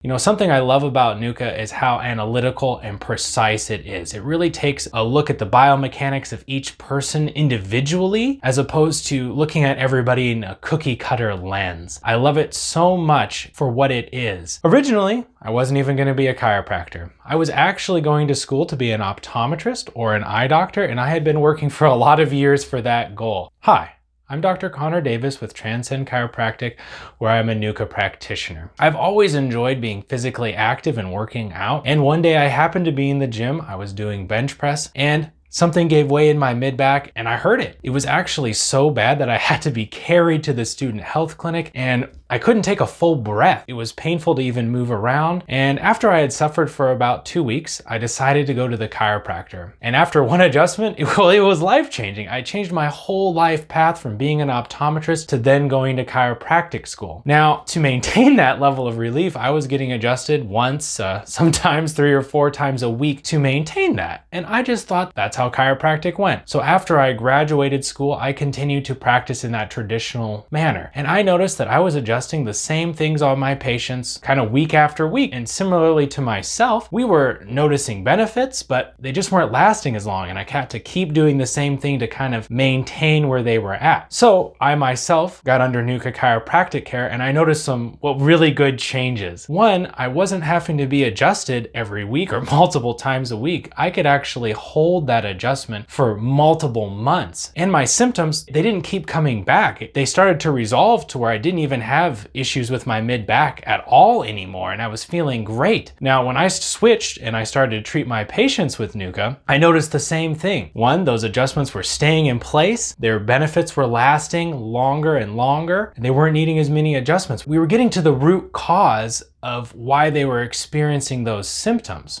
You know, something I love about Nucca is how analytical and precise it is. It really takes a look at the biomechanics of each person individually, as opposed to looking at everybody in a cookie cutter lens. I love it so much for what it is. Originally, I wasn't even going to be a chiropractor. I was actually going to school to be an optometrist or an eye doctor, and I had been working for a lot of years for that goal. Hi. I'm Dr. Connor Davis with Transcend Chiropractic, where I'm a Nucca practitioner. I've always enjoyed being physically active and working out, and one day I happened to be in the gym. I was doing bench press, and something gave way in my mid-back and I hurt it. It was actually so bad that I had to be carried to the student health clinic, and I couldn't take a full breath. It was painful to even move around. And after I had suffered for about 2 weeks, I decided to go to the chiropractor. And after one adjustment, it was life-changing. I changed my whole life path from being an optometrist to then going to chiropractic school. Now, to maintain that level of relief, I was getting adjusted once, sometimes 3 or 4 times a week to maintain that. And I just thought that's how chiropractic went. So after I graduated school, I continued to practice in that traditional manner. And I noticed that I was adjusting the same things on my patients kind of week after week. And similarly to myself, we were noticing benefits, but they just weren't lasting as long. And I had to keep doing the same thing to kind of maintain where they were at. So I myself got under Nucca chiropractic care, and I noticed some really good changes. One, I wasn't having to be adjusted every week or multiple times a week. I could actually hold that adjustment for multiple months. And my symptoms, they didn't keep coming back. They started to resolve to where I didn't even have issues with my mid-back at all anymore, and I was feeling great. Now, when I switched and I started to treat my patients with Nucca, I noticed the same thing. One, those adjustments were staying in place, their benefits were lasting longer and longer, and they weren't needing as many adjustments. We were getting to the root cause of why they were experiencing those symptoms.